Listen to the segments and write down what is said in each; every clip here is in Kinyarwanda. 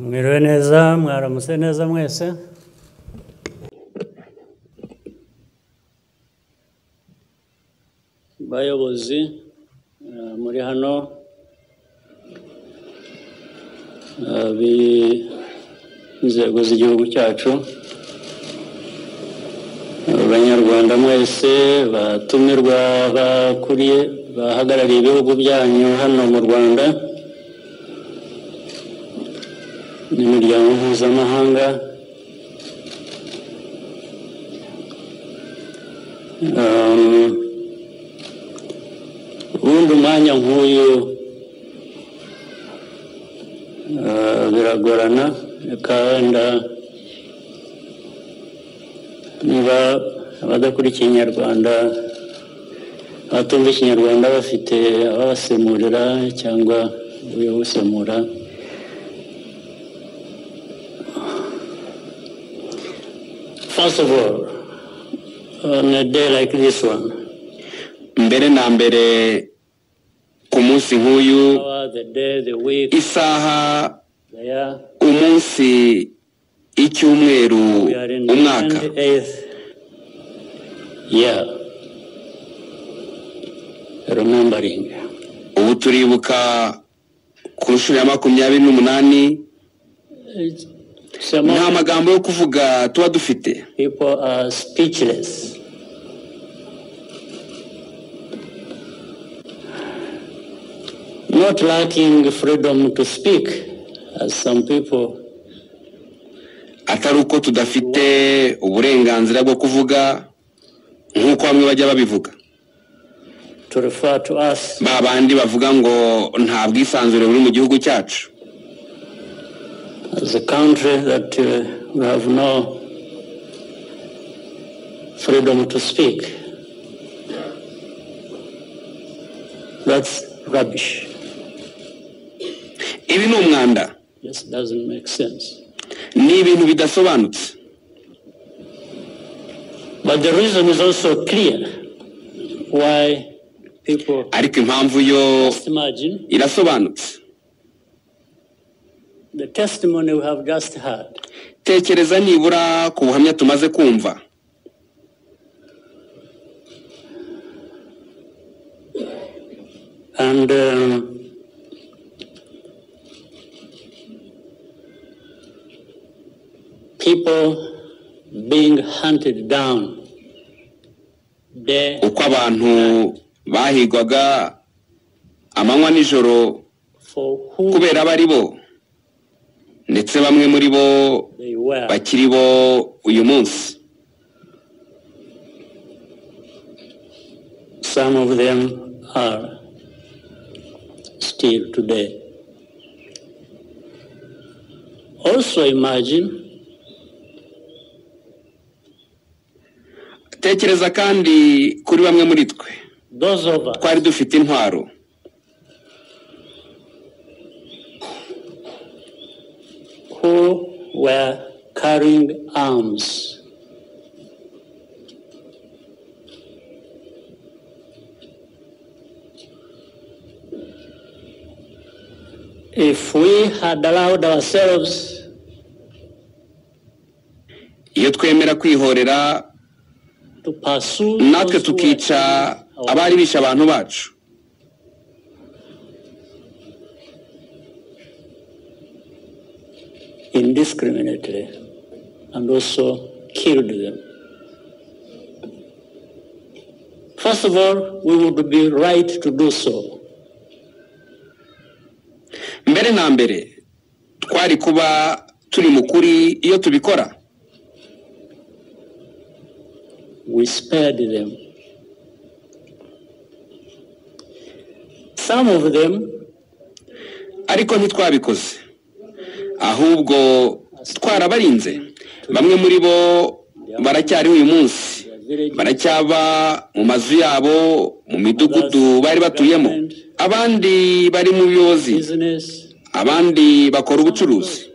Mwiriwe neza, mwaramutse neza mwese. Bayobozi muri hano b'inzego z'igihugu cyacu, abanyarwanda mwese batumirwa bakuriye bahagarariye ibihugu byanyu hano mu Rwanda n'imiryango mpuzamahanga, ubundi umwanya nk'uyu biragorana, kandi niba abadakurikiye Ikinyarwanda abatumva Ikinyarwanda bafite ababasemurira cyangwa uyobusemura. First of all, on a day like this one, mbere na mbere ku munsi nk'uyu, isaha, umunsi, icyumweru, umwaka, remembering. Ubu turibuka ku nshuro ya 28. Nta magambo yo kuvuga tuba dufite. People are speechless. Not lacking freedom to speak, as some people. Atari uko tudafite uburenganzira bwo kuvuga nk'uko bamwe bajya babivuga. To refer to us. Babandi bavuga ngo nta bwisanzure buri mu gihugu cyacu. As a country that we have no freedom to speak. That's rubbish. Ibi ni umwanda. Just doesn't make sense. Ni ibintu bidasobanutse. But the reason is also clear why people. Ariko impamvu yo irasobanutse. The testimony we have just heard. Tekereza nibura ku buhamya tumaze kumva. And people being hunted down. Uko abantu bahigwaga amanywa nijoro kubera bari bo, ndetse bamwe muri bo bakiri bo uyu munsi. Some of them are still today. Also imagine. Tekereza kandi kuri bamwe muri twe twari dufite intwaro. Who were carrying arms. If we had allowed ourselves, iyo twemera kwihorera to pursue natwe tukica abari bisha abantu bacu, indiscriminately, and also killed them. First of all, we would be right to do so. Mbere na mbere twari kuba turi mukuri iyo tubikora. We spared them. Some of them, ariko ntitwabikoze, ahubwo twarabarinze. Bamwe muri bo baracyari uyu munsi, baracyaba mu mazu yabo, mu midugudu bari batuyemo. Abandi bari mu buyobozi, abandi bakora ubucuruzi,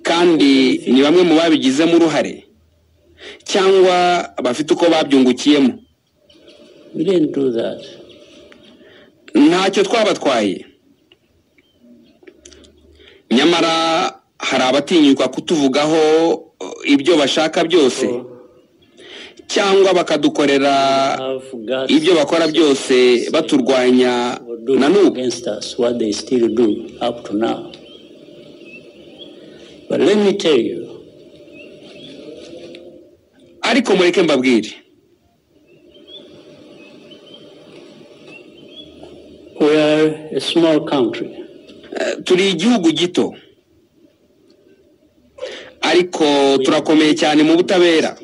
kandi ni bamwe mu babigizemo uruhare cyangwa bafite uko babyungukiyemo. ntacyo twabatwaye. nyamara hari abatinyuka kutuvugaho ibyo bashaka byose cyangwa bakadukorera ibyo bakora byose baturwanya na n'ubu. But let me tell you, ariko mureke mbabwire, we are a small country. Turi igihugu gito ariko turakomeye cyane mu butabera.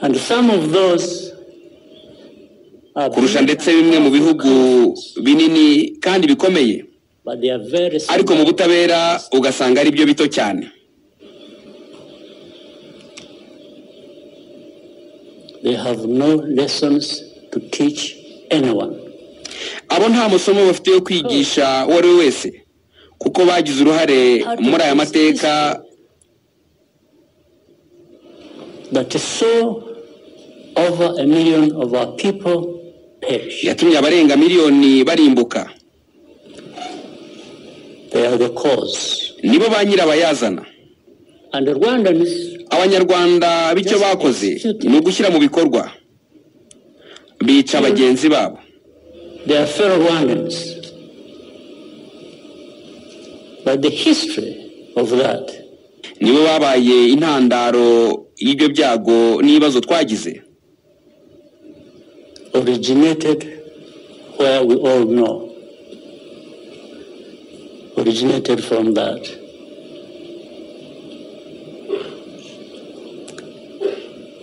And some of those kurusha ndetse bimwe mu bihugu binini kandi bikomeye, ariko mu butabera ugasanga ari byo bito cyane. They have no lessons to teach anyone. Abo nta masomo bafite yo kwigisha uwo ari we wese, kuko bagize uruhare muri aya mateka. That saw over 1 million of our people perish. Yatumye abarenga miliyoni barimbuka. They are the cause. Nibo ba nyirabayazana. And the Rwandans, Abanyarwanda bicyo bakoze ni ugushyira mu bikorwa, bica bagenzi babo. They are fellow Rwandans. But the history of that, nibo babaye intandaro y'ibyo byago n'ibibazo twagize, originated where we all know. Originated from that.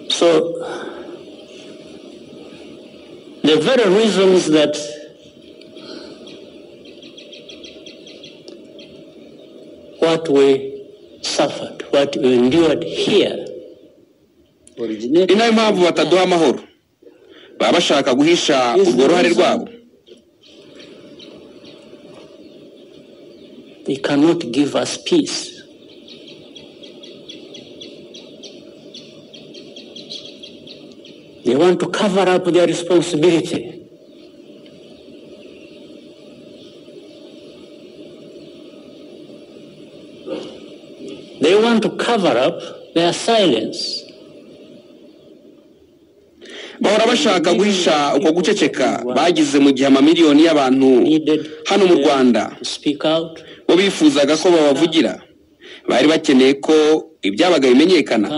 So, the very reasons that what we suffered, what we endured here, originated. Inayo mpamvu bataduha amahoro, baba bashaka guhisha urwo ruhare rwabo. They cannot give us peace. They want to cover up their responsibility. They want to cover up their silence. Bahora bashaka guhisha uko guceceka bagize mu gihe amamiliyoni y'abantu hano mu Rwanda bo bifuzaga ko babavugira. Bari bakeneye ko ibyabaga bimenyekana,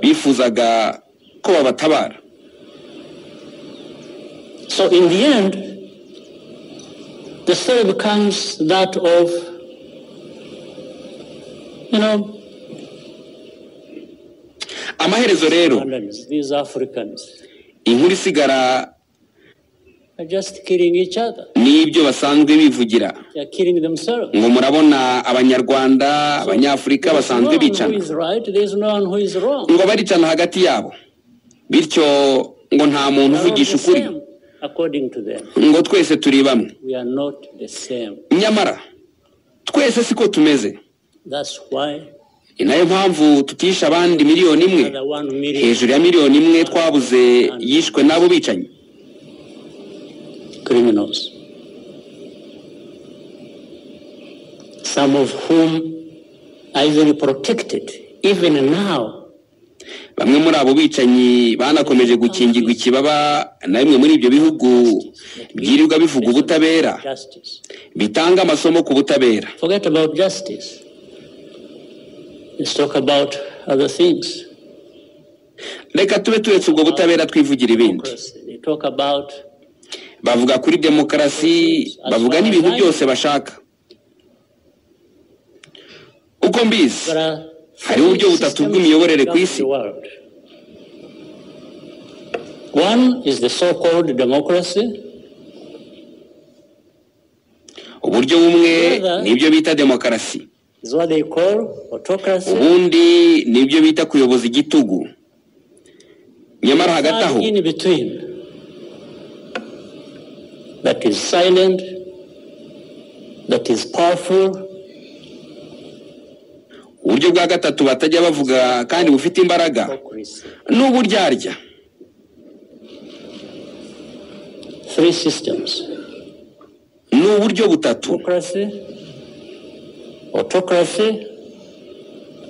bifuzaga ko babatabara. So in the end, the story becomes that of, amaherezo rero these Africans inkuru isigara are just killing each other. N'ibyo basanzwe bivugira. They are killing themselves. Ngo murabona Abanyarwanda, Abanyafurika basanzwe bicana. Ngo baricana hagati yabo. Bityo ngo nta muntu uvugisha ukuri. According to them. Ngo twese turi bamwe. We are not the same. Nyamara twese siko tumeze. That's why inayo mpamvu tutisha abandi miliyoni imwe, hejuru ya miliyoni imwe twabuze yishwe nabo bicanyi. Criminals, some of whom are even protected even now. Bamwe muri abo bicanyi banakomeje gukingirwa ikibaba na bimwe muri ibyo bihugu byirirwa bivuga ubutabera, bitanga amasomo ku butabera. Forget about justice. Let's talk about other things. Reka tube turetse ubwo butabera twivugira ibindi. They talk about, bavuga kuri demokarasi, bavuga n'ibintu byose bashaka. Uko mbizi hari uburyo butatu bw'imiyoborere ku isi. One is the so-called democracy. Uburyo bumwe nibyo bita demokarasi. Is what they call autocracy. Ubundi nibyo bita kuyoboza igitugu. Nyamara hagati aho, in between, that is silent, that is powerful. Uburyo bwa gatatu batajya bavuga kandi bufite imbaraga n'uburyarya. Three systems. Ni ni uburyo butatu: autocracy,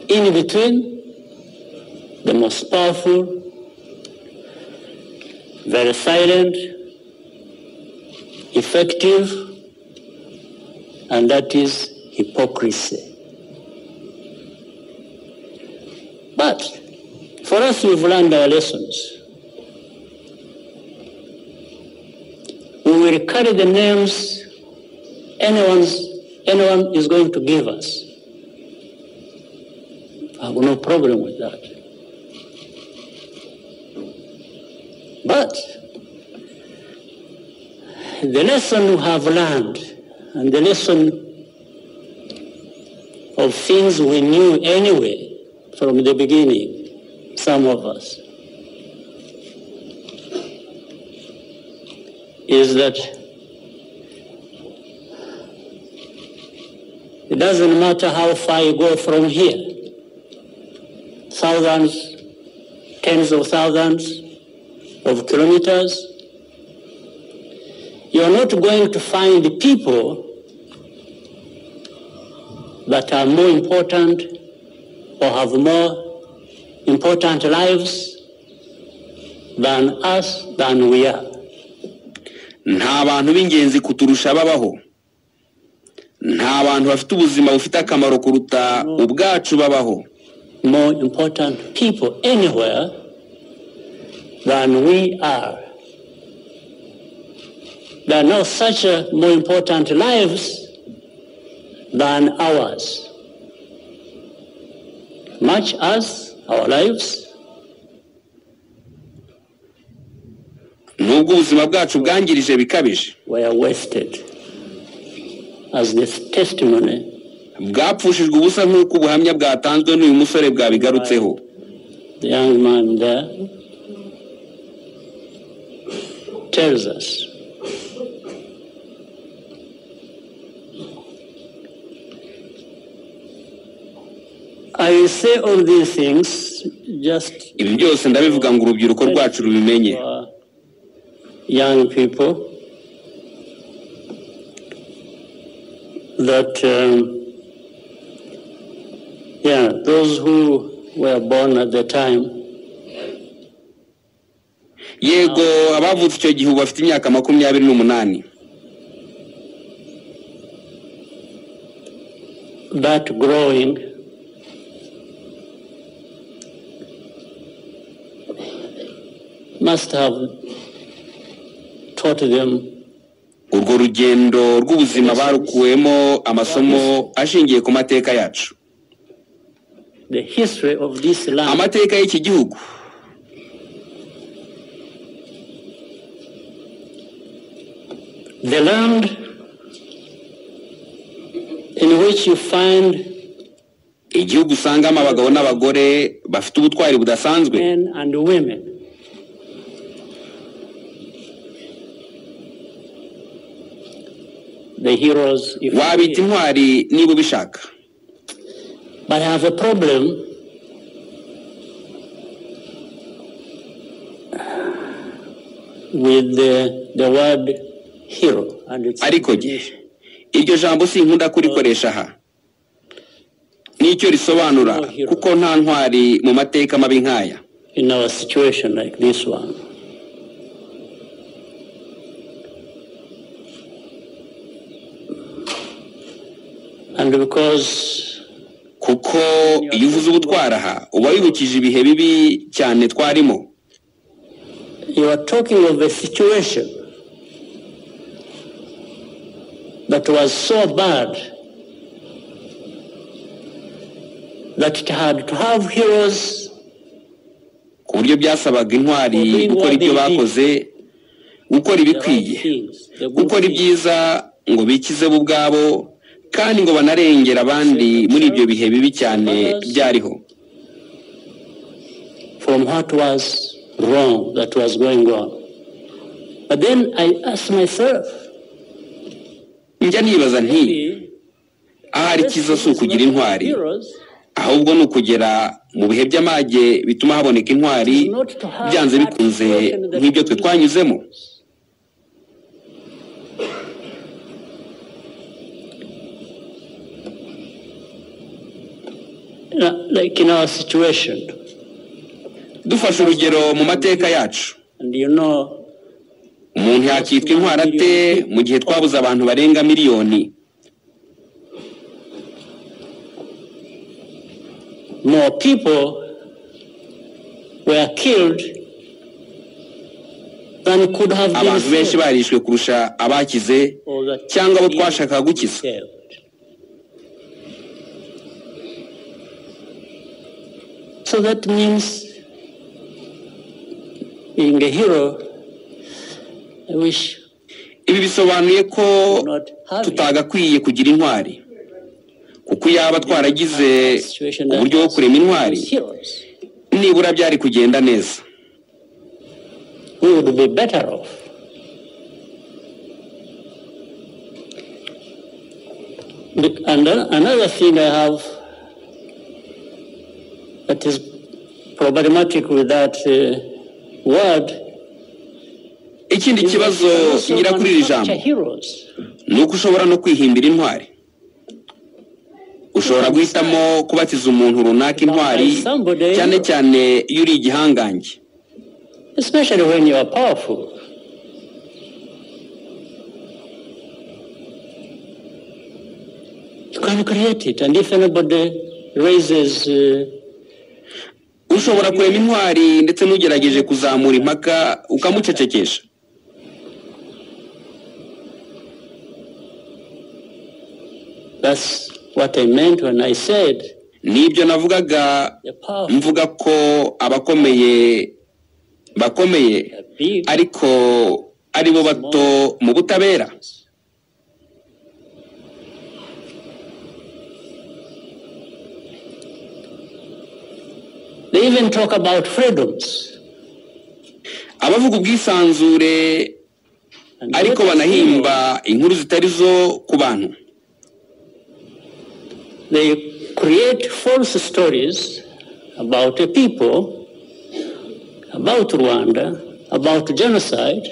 in between, the most powerful, very silent, effective, and that is hypocrisy. But for us, we've learned our lessons. We will carry the names anyone is going to give us. I have no problem with that. But the lesson we have learned, and the lesson of things we knew anyway from the beginning, some of us, is that it doesn't matter how far you go from here, thousands, tens of thousands of kilometers, you're not going to find people that are more important or have more important lives than us, than we are. Nta bantu b'ingenzi kuturusha babaho. Nta bantu bafite ubuzima bufite akamaro kuruta ubwacu babaho. More important people anywhere than we are. There are no such more important lives than ours. Much as our lives, nubwo ubuzima bwacu bwangirije bikabije, were wasted as this testimony bwapfushijwe ubusa nk'uko ubuhamya bwatanzwe n'uyu musore bwabigarutseho. The young man there tells us. I say all these things just ibi byose ndabivuga ngo urubyiruko rwacu rubimenye. Young people that those who were born at the time, yego abavutse icyo gihe bafite imyaka 28, that growing must have taught them urwo rugendo rw'ubuzima barukuwemo amasomo ashingiye ku mateka yacu, the history of this land, amateka y'iki gihugu, the land in which you find igihugu usangamo abagabo n'abagore bafite ubutwari budasanzwe, men and women, the heroes, if wabita intwari niba ubishaka. But I have a problem with the word hero and its ariko iryo jambo sinkunda kurikoresha aha. Nicyo risobanura kuko nta ntwari mu mateka mabi nkaya. In our situation like this one, and because kuko iyo uvuze ubutwara aha uba wibukije ibihe bibi cyane twarimo. You are talking of a situation that was so bad that it had to have heroes, ku buryo byasabaga intwari gukora ibyo bakoze, gukora ibikwiye, gukora ibyiza ngo bikize bo ubwabo kandi ngo banarengera abandi muri ibyo bihe bibi cyane byariho. From what was wrong that was going on. But then I asked myself, njya nibaza nti ahari kiza si ukugira intwari, ahubwo ni ukugera mu bihe by'amage bituma haboneka intwari byanze bikunze nk'ibyo twe twanyuzemo. like in our situation. Dufashe urugero mu mateka yacu. And you know, umuntu yakitwa intwari ate mu gihe twabuze abantu barenga miliyoni. More people were killed than could have been. Abantu benshi barishwe kurusha abakize cyangwa abo twashaka gukiza. So that means being a hero, I wish. Ibi bisobanuye ko tutagakwiye kugira intwari, kuko yaba twaragize uburyo bwo kurema intwari nibura byari kugenda neza. We would be better off. And another thing I have that is problematic with that word, ikindi kibazo ngira kuri iri jambo ni uko ushobora no kwihimbira intwari. Ushobora guhitamo kubatiza umuntu runaka intwari, cyane cyane iyo uri igihangange. Especially when you are powerful. You can create it, and if anybody raises ushobora kurema intwari ndetse n'ugerageje kuzamura impaka ukamucecekesha. That's what I meant when I said. Nibyo navugaga mvuga ko abakomeye bakomeye ariko aribo bato mu butabera. They even talk about freedoms. Abavuga ubwisanzure ariko banahimba inkuru zitari zo ku bantu. They create false stories about a people, about Rwanda, about genocide.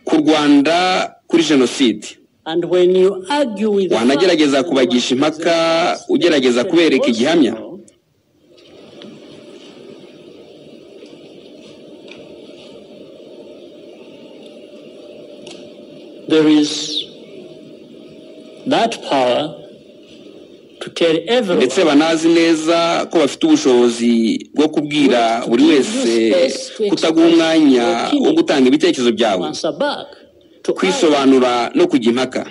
Ku Rwanda kuri genocide. And when you argue with wanagerageza kubagisha impaka ugerageza kubereka igihamya. There is that power to tell everyone. Ndetse banazi neza ko bafite ubushobozi bwo kubwira buri wese kutaguha umwanya wo gutanga ibitekerezo byawe, kwisobanura no kujya impaka.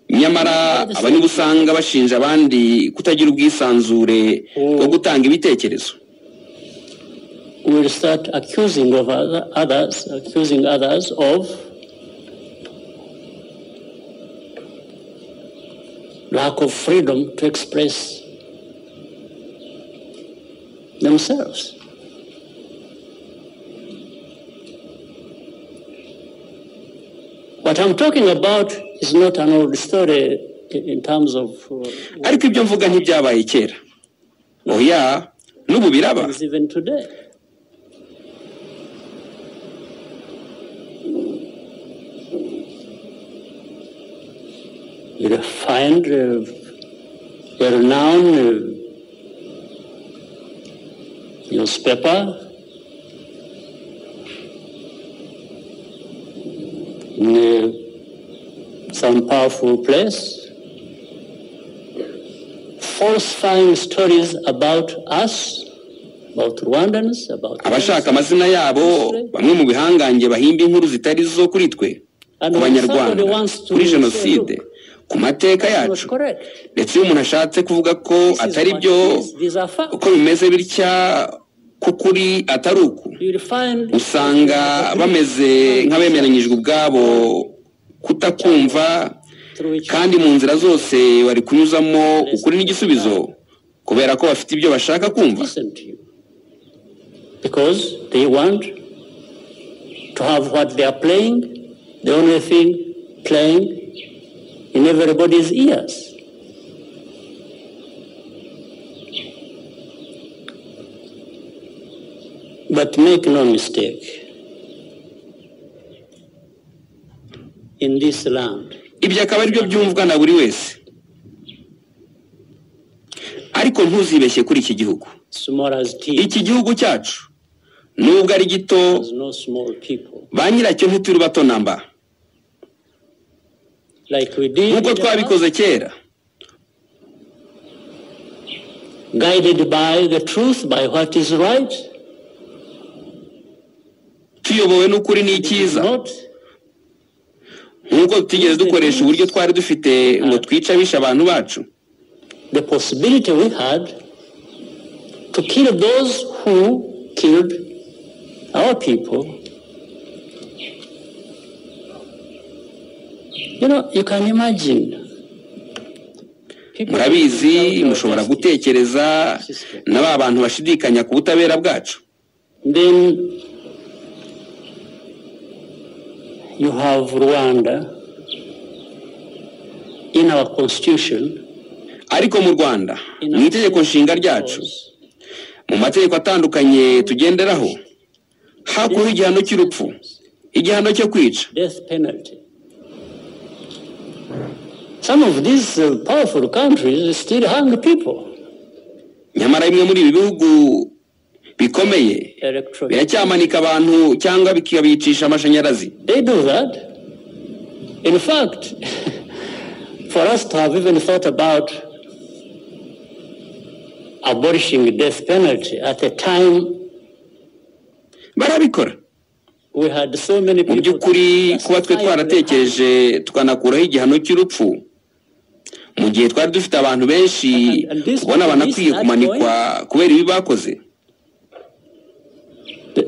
Nyamara abandi usanga bashinja abandi kutagira ubwisanzure bwo gutanga ibitekerezo. We will start accusing others of lack of freedom to express themselves. What I'm talking about is not an old story in terms of... ariko ibyo mvuga ntibyabaye kera. Oya, n'ubu biraba. Even today. You find a renowned newspaper in some powerful place, falsifying stories about us, about Rwandans, about... abashaka amazina yabo bamwe mu bihangange bahimba inkuru zitari zo kuri twe, ku Banyarwanda, kuri genocide, ku mateka yacu. Ndetse iyo umuntu ashatse kuvuga ko atari byo, uko bimeze bitya kukuri atari uku, usanga bameze nk'abemeranyijwe ubwabo kutakumva, kandi mu nzira zose bari kunyuzamo ukuri n'igisubizo kubera ko bafite ibyo bashaka kumva. Because they want to have what they are playing, the only thing playing in everybody's ears. But make no mistake, in this land, ibyo akaba ari byo byumvwa na buri wese. ariko ntuzibeshye kuri iki gihugu. Iki gihugu cyacu nubwo ari gito, ba nyiracyo ntituri bato namba. Nk'uko twabikoze kera, guided by the truth, by what is right, tuyobowe n'ukuri n'icyiza, nk'uko tutigeze dukoresha uburyo twari dufite ngo twica bisha abantu bacu. The possibility we had to kill those who killed our people. You know, you can imagine. Murabizi, mushobora gutekereza n'aba bantu bashidikanya ku butabera bwacu. Then you have Rwanda in our constitution. Ariko mu Rwanda, mu itegeko nshinga ryacu, mu mategeko atandukanye tugenderaho, hakuho igihano cy'urupfu, igihano cyo kwica. Death penalty. Some of these powerful countries still hang people. Nyamara bimwe muri ibi bihugu bikomeye biracyamanika abantu cyangwa bikabicisha amashanyarazi. They do that. In fact, for us to have even thought about abolishing death penalty at a time, barabikora. We had so many people. Mu by'ukuri kuba twe twaratekereje tukanakuraho igihano cy'urupfu, mu gihe twari dufite abantu benshi ubona banakwiye kumanikwa kubera ibi bakoze.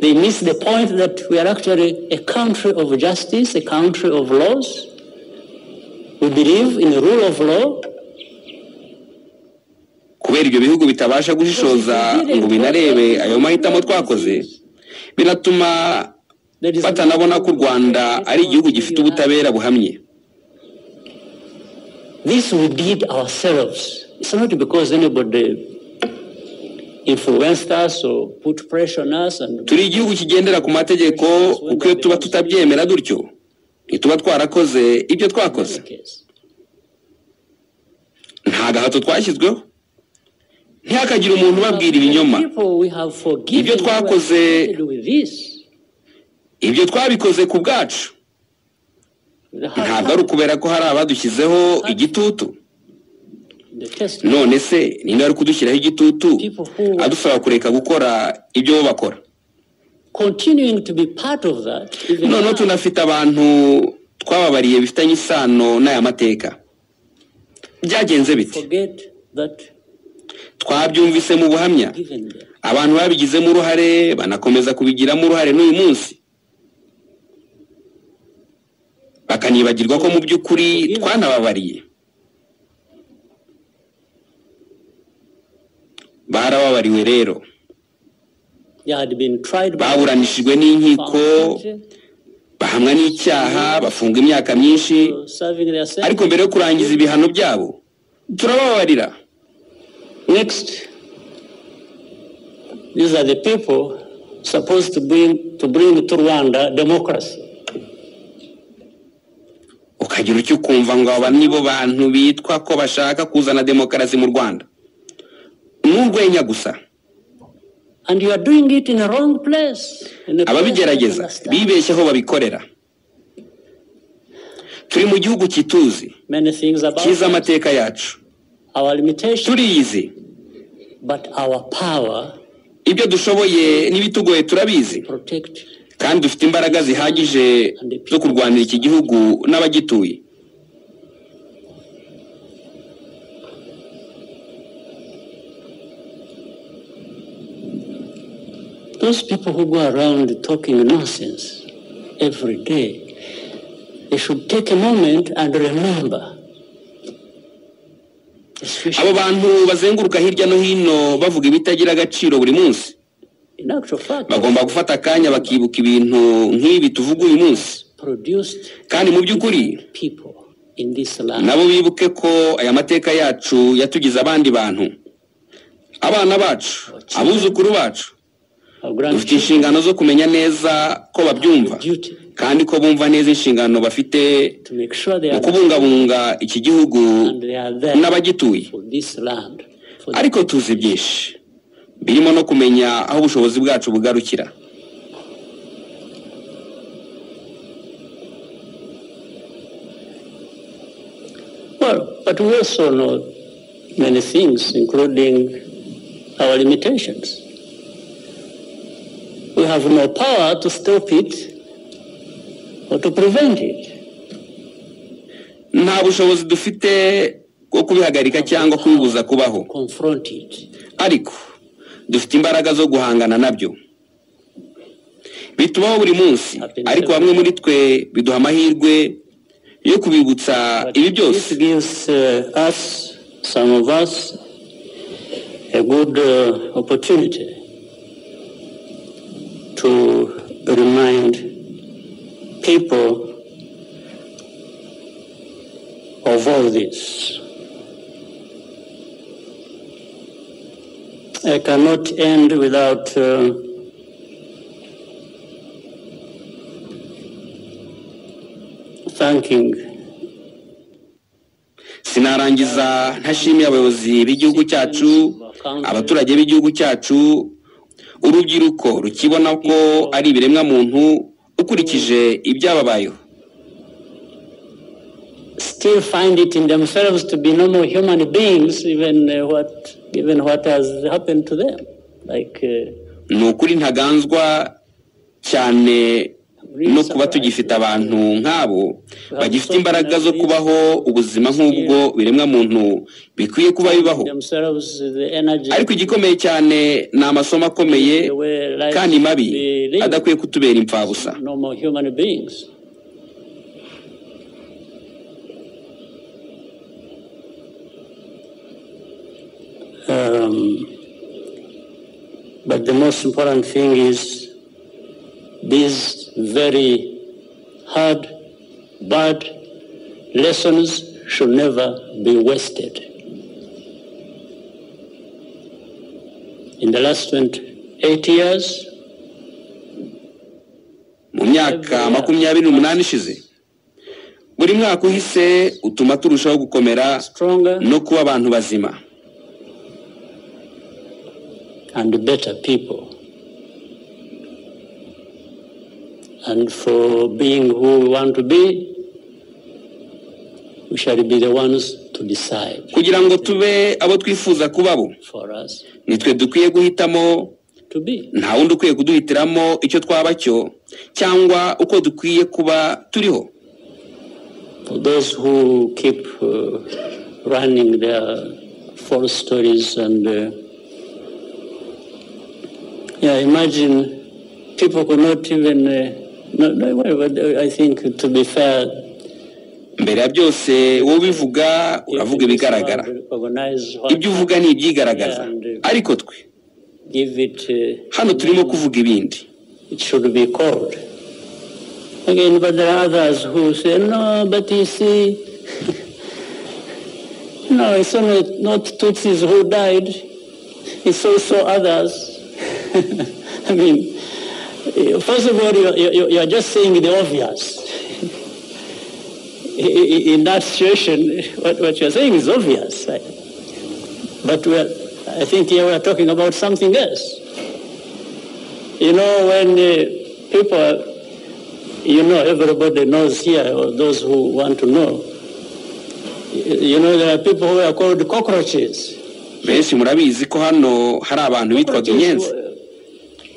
They miss the point that we are actually a country of justice, a country of laws. We believe in the rule of law. Kubera ibyo bihugu bitabasha gushishoza ngo binarebe ayo mahitamo twakoze, binatuma batanabona ko u Rwanda ari igihugu gifite ubutabera buhamye. This we did ourselves. It's not because anybody influenced us or put pressure on us. Turi igihugu kigendera ku mategeko, kuko iyo tuba tutabyemera dutyo ntituba twarakoze ibyo twakoze. Nta gahato twashyizweho, ntihakagire umuntu ubabwira ibinyoma. Ibyo twakoze, ibyo twabikoze ku bwacu, ntabwo ari ukubera ko hari abadushyizeho igitutu. None se ninde ari kudushyiraho igitutu adusaba kureka gukora ibyo bo bakora? None tunafite abantu twababariye bifitanye isano n'aya mateka. Byagenze bite? Twabyumvise mu buhamya, abantu babigizemo uruhare banakomeza kubigiramo uruhare n'uyu munsi, bakanibagirwa ko mu by'ukuri twanababariye. Barababariwe rero, baburanishijwe n'inkiko, bahamwa n'icyaha, bafunga imyaka myinshi, ariko mbere yo kurangiza ibihano byabo turababarira. Next, these are the people supposed to bring to Rwanda democracy. Ukagira icyo kumva ngo aba nibo bantu bitwa ko bashaka kuzana demokarasi mu Rwanda. N'urwenya gusa. And you are doing it in a wrong place. Ababigerageza bibeshyeho babikorera. Turi mu gihugu kituzi, kiza amateka yacu, turiyizi, ibyo dushoboye n'ibitugoye turabizi, kandi dufite imbaraga zihagije zo kurwanira iki gihugu n'abagituye. Those people who go around talking nonsense every day, they should take a moment and remember. Abo bantu bazenguruka hirya no hino bavuga ibitagira agaciro buri munsi, bagomba gufata akanya bakibuka ibintu nk'ibi tuvuga uyu munsi, kandi mu by'ukuri nabo bibuke ko aya mateka yacu yatugize abandi bantu, abana bacu, abuzukuru bacu. Dufite inshingano zo kumenya neza ko babyumva, kandi ko bumva neza inshingano bafite mu kubungabunga iki gihugu n'abagituye. ariko tuzi byinshi birimo no kumenya aho ubushobozi bwacu bugarukira. Well, but we also know many things, including our limitations. We have no power to stop it or to prevent it. Nta bushobozi dufite bwo kubihagarika cyangwa kubibuza kubaho, ariko dufite imbaraga zo guhangana nabyo. Bitubaho buri munsi, ariko bamwe muri twe biduha amahirwe yo kubibutsa ibi byose. It gives us, some of us, a good opportunity to remind people of all this. I cannot end without thanking. Sinarangiza ntashimiye abayobozi b'igihugu cyacu, abaturage b'igihugu cyacu, urubyiruko rukibona ko ari ibiremwa muntu ukurikije ibyababayeho. Still find it in themselves to be normal human beings, even what has happened to them. Like ni ukuri ntaganzwa cyane no kuba tugifite abantu nk'abo bagifite imbaraga zo kubaho ubuzima nk'ubwo biremwa muntu bikwiye kuba bibaho. Ariko igikomeye cyane ni amasomo akomeye kandi mabi adakwiye kutubera impfabusa. But the most important thing is these very hard, bad lessons should never be wasted. In the last 28 years, mu myaka 28 ishize, buri mwaka uhise utuma turushaho gukomera no kuba abantu bazima and better people. And for being who we want to be, we shall be the ones to decide. Kugira ngo tube abo twifuza kubabo, nitwe dukwiye guhitamo, nta wundi ukwiye kuduhitiramo icyo twaba cyo cyangwa uko dukwiye kuba turiho. For those who keep running their false stories and imagine people could not even I think, to be fair, mbere ya byose wowe bivuga uravuga ibigaragara, ibyo uvuga ni ibyigaragaza, ariko twe hano turimo kuvuga ibindi. It should be called again, but there are others who say no, but you see, no, it's only not Tutsis who died, it's also others. I mean, first of all, you're just saying the obvious. In that situation, what you're saying is obvious. But I think here we're talking about something else. You know, when people, everybody knows here, or those who want to know, there are people who are called cockroaches. Benshi murabizi ko hano hari abantu bitwaga inyenzi.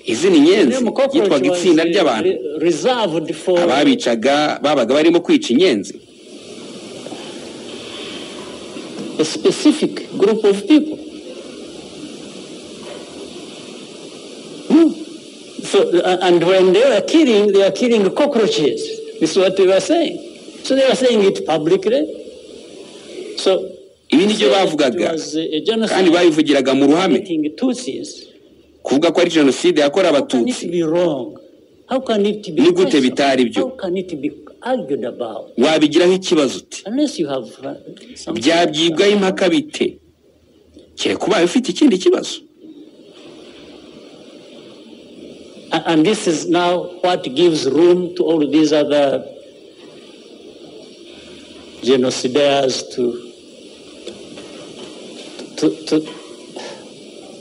Izi ni inyenzi yitwaga itsinda ry'abantu, ababicaga babaga barimo kwica inyenzi. A specific group of people. So, and when they are killing cockroaches. This is what they were saying. So they were saying it publicly. So ibi nibyo bavugaga kandi bayivugiraga mu ruhame, kuvuga ko ari jenoside yakorewe Abatutsi. Ni gute bitari byo? Wabigiraho ikibazo uti byabyibwaho impaka bite kereka ubaye ufite ikindi kibazo? And this is now what gives room to all these other genocidaires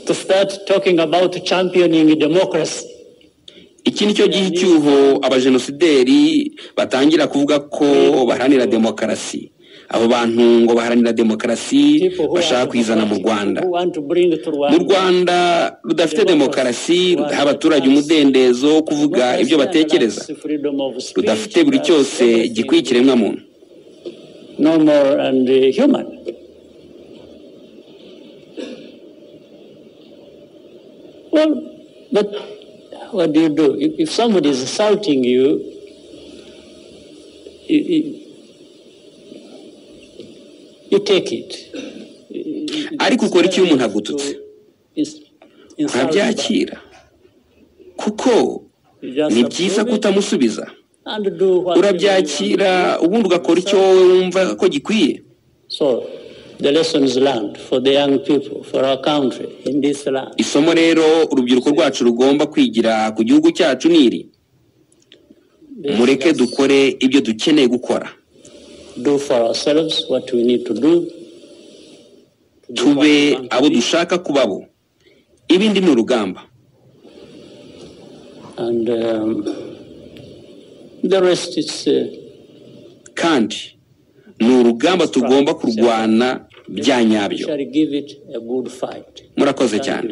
to start talking about championing democracy. Iki nicyo gihe cyuho abajenosideri batangira kuvuga ko baharanira demokarasi. Abo bantu ngo baharanira demokarasi bashaka kwizana mu Rwanda. Mu Rwanda rudafite demokarasi, rudaha abaturage umudendezo kuvuga ibyo batekereza, rudafite buri cyose gikwiye ikiremwa muntu. No more and human. Well, but what do you do? If somebody is assaulting you, you take it. Ariko ukora iki umuntu agututse? Urabyakira. Kuko ni byiza kutamusubiza. Urabyakira ubundi ugakora icyo wowe wumva ko gikwiye. So the lessons learned for the young people, for our country in this land. Isomo rero urubyiruko rwacu rugomba kwigira ku gihugu cyacu niri. Mureke dukore ibyo dukeneye gukora. Do for ourselves what we need to do. Tube abo dushaka kubabo. Ibindi ni urugamba. And the rest is kandi ni urugamba tugomba kurwana bya nyabyo. Murakoze cyane.